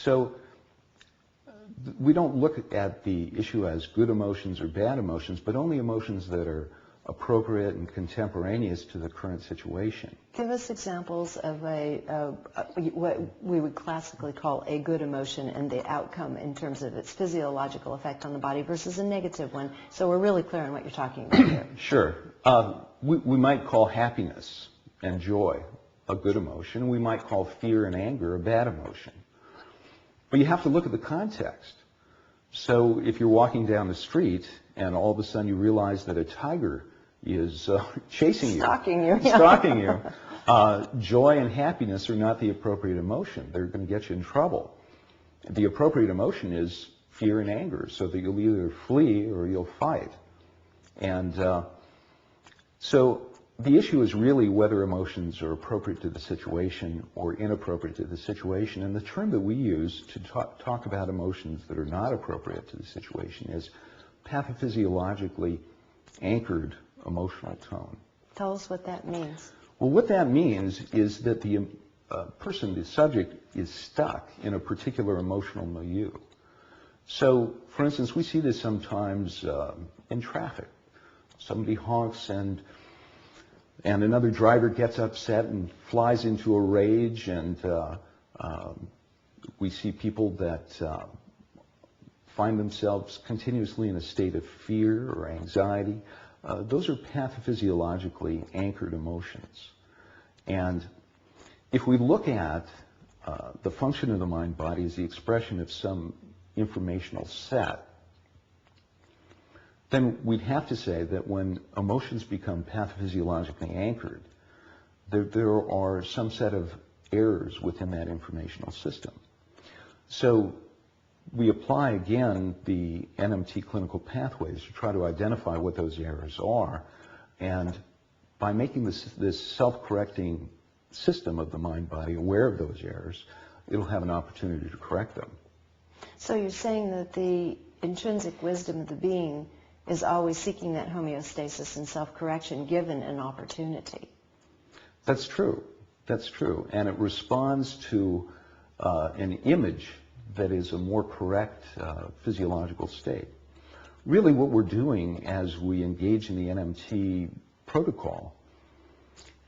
So we don't look at the issue as good emotions or bad emotions, but only emotions that are appropriate and contemporaneous to the current situation. Give us examples of what we would classically call a good emotion and the outcome in terms of its physiological effect on the body versus a negative one, so we're really clear on what you're talking about here. Sure. We might call happiness and joy a good emotion. We might call fear and anger a bad emotion. But you have to look at the context. So if you're walking down the street and all of a sudden you realize that a tiger is chasing you, stalking you, stalking you, joy and happiness are not the appropriate emotion. They're going to get you in trouble. The appropriate emotion is fear and anger, so that you'll either flee or you'll fight. And so the issue is really whether emotions are appropriate to the situation or inappropriate to the situation. And the term that we use to talk about emotions that are not appropriate to the situation is pathophysiologically anchored emotional tone. Tell us what that means. Well, what that means is that the person, the subject, is stuck in a particular emotional milieu. So, for instance, we see this sometimes in traffic. Somebody honks and another driver gets upset and flies into a rage, and we see people that find themselves continuously in a state of fear or anxiety. Those are pathophysiologically anchored emotions. And if we look at the function of the mind-body as the expression of some informational set, then we'd have to say that when emotions become pathophysiologically anchored, there are some set of errors within that informational system. So we apply, again, the NMT clinical pathways to try to identify what those errors are. And by making this self-correcting system of the mind-body aware of those errors, it'll have an opportunity to correct them. So you're saying that the intrinsic wisdom of the being is always seeking that homeostasis and self-correction given an opportunity. That's true. That's true. And it responds to an image that is a more correct physiological state. Really what we're doing as we engage in the NMT protocol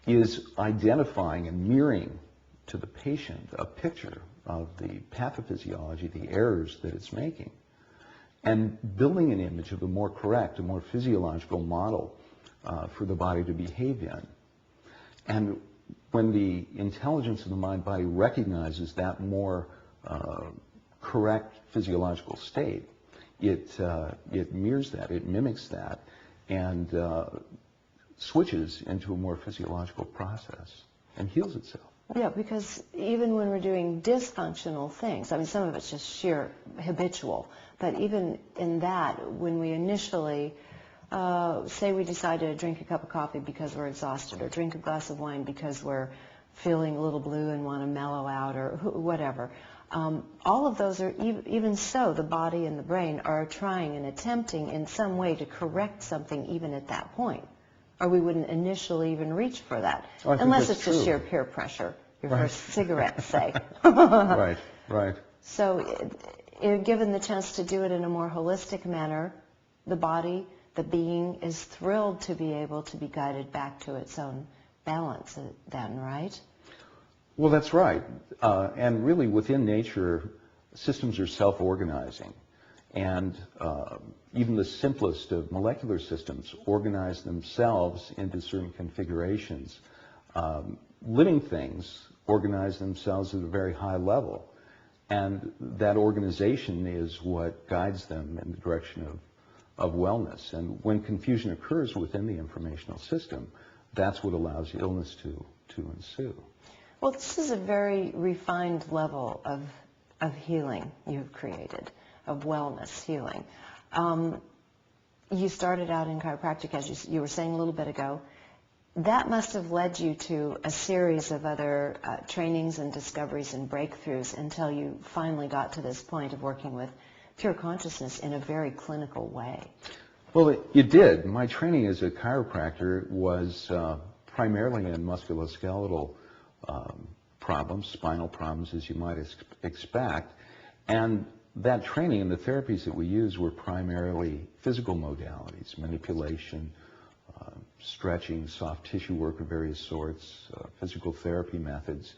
is identifying and mirroring to the patient a picture of the pathophysiology, the errors that it's making, and building an image of a more correct, a more physiological model for the body to behave in. And when the intelligence of the mind-body recognizes that more correct physiological state, it mirrors that, it mimics that, and switches into a more physiological process and heals itself. Yeah, because even when we're doing dysfunctional things, I mean, some of it's just sheer habitual, but even in that, when we initially, say we decide to drink a cup of coffee because we're exhausted, or drink a glass of wine because we're feeling a little blue and want to mellow out, or whatever, all of those are, even so, the body and the brain are trying and attempting in some way to correct something even at that point. Or we wouldn't initially even reach for that, unless it's just sheer peer pressure, your first cigarette, say. Right, right. So given the chance to do it in a more holistic manner, the body, the being, is thrilled to be able to be guided back to its own balance then, right? Well, that's right. And really within nature, systems are self-organizing. And even the simplest of molecular systems organize themselves into certain configurations. Living things organize themselves at a very high level. And that organization is what guides them in the direction of wellness. And when confusion occurs within the informational system, that's what allows illness to ensue. Well, this is a very refined level of healing you've created, of wellness healing. You started out in chiropractic, as you were saying a little bit ago. That must have led you to a series of other trainings and discoveries and breakthroughs until you finally got to this point of working with pure consciousness in a very clinical way. Well, it did. My training as a chiropractor was primarily in musculoskeletal problems, spinal problems, as you might expect. And that training and the therapies that we used were primarily physical modalities, manipulation, stretching, soft tissue work of various sorts, physical therapy methods.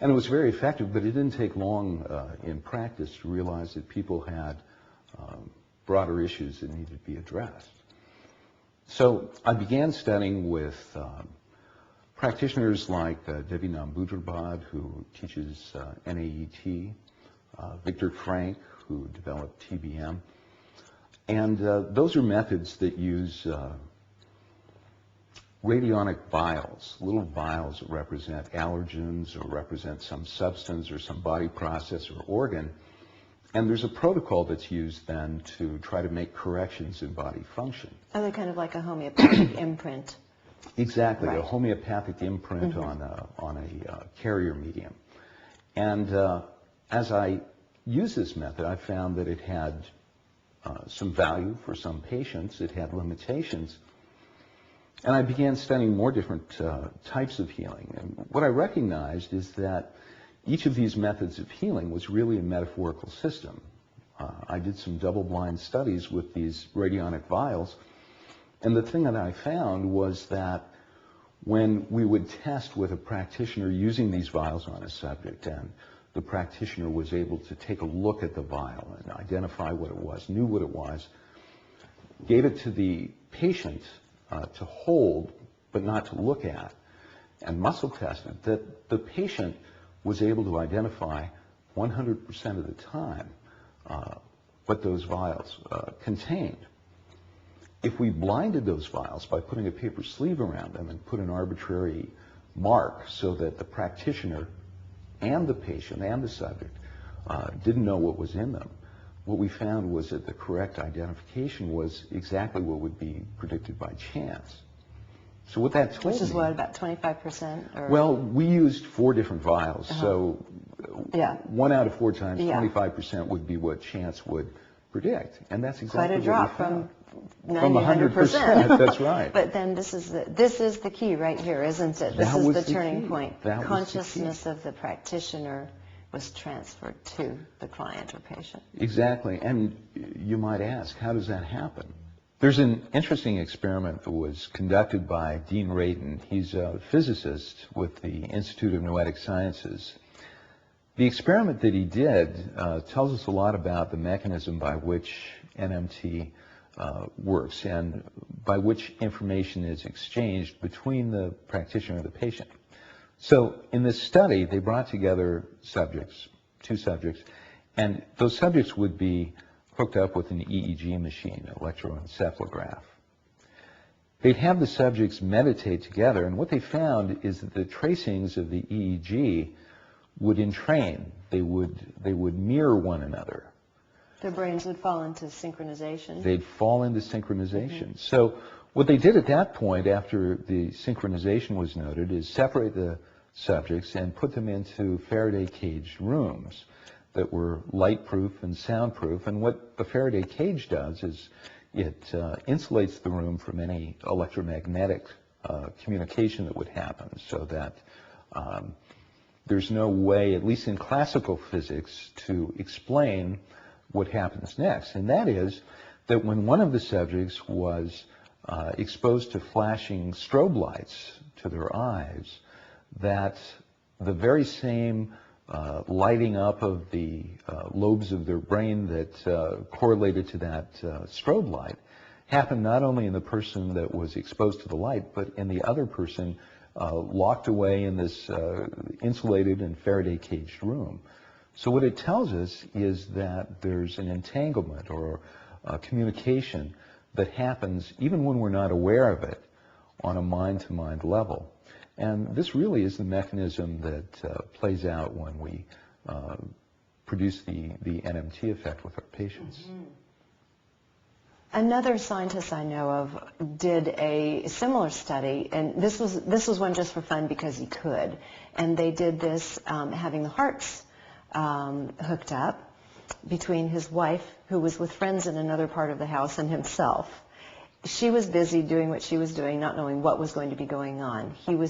And it was very effective, but it didn't take long in practice to realize that people had broader issues that needed to be addressed. So I began studying with practitioners like Debbie Nambudrabad, who teaches NAET, Victor Frank, who developed TBM. And those are methods that use radionic vials, little vials that represent allergens or represent some substance or some body process or organ. And there's a protocol that's used then to try to make corrections in body function. Are they kind of like a homeopathic imprint? Exactly, right. A homeopathic imprint on a carrier medium. And as I used this method, I found that it had some value for some patients. It had limitations. And I began studying more different types of healing. And what I recognized is that each of these methods of healing was really a metaphorical system. I did some double-blind studies with these radionic vials, and the thing that I found was that when we would test with a practitioner using these vials on a subject, and the practitioner was able to take a look at the vial and identify what it was, knew what it was, gave it to the patient to hold but not to look at, and muscle tested, that the patient was able to identify 100% of the time what those vials contained. If we blinded those vials by putting a paper sleeve around them and put an arbitrary mark so that the practitioner and the patient and the subject didn't know what was in them, what we found was that the correct identification was exactly what would be predicted by chance. So what that told me... Which is what, about 25%? Or? Well, we used 4 different vials, so 1 out of 4 times, 25% would be what chance would predict. And that's exactly what we found. Quite a drop from 100%. That's right. But then this is the key right here, isn't it? This is the turning point. Consciousness of the practitioner was transferred to the client or patient. Exactly. And you might ask, how does that happen? There's an interesting experiment that was conducted by Dean Radin. He's a physicist with the Institute of Noetic Sciences. The experiment that he did tells us a lot about the mechanism by which NMT works and by which information is exchanged between the practitioner and the patient. So in this study, they brought together subjects, 2 subjects, and those subjects would be hooked up with an EEG machine, an electroencephalograph. They'd have the subjects meditate together, and what they found is that the tracings of the EEG would entrain. They would mirror one another. Their brains would fall into synchronization. They'd fall into synchronization. So what they did at that point, after the synchronization was noted, is separate the subjects and put them into Faraday cage rooms that were light-proof and soundproof. And what the Faraday cage does is it insulates the room from any electromagnetic communication that would happen, so that there's no way, at least in classical physics, to explain what happens next. And that is that when one of the subjects was exposed to flashing strobe lights to their eyes, that the very same lighting up of the lobes of their brain that correlated to that strobe light happened not only in the person that was exposed to the light, but in the other person locked away in this insulated and Faraday caged room. So what it tells us is that there's an entanglement or communication that happens even when we're not aware of it on a mind-to-mind level. And this really is the mechanism that plays out when we produce the NMT effect with our patients. Mm-hmm. Another scientist I know of did a similar study, and this was one just for fun because he could. And they did this having the hearts hooked up between his wife, who was with friends in another part of the house, and himself. She was busy doing what she was doing, not knowing what was going to be going on. He was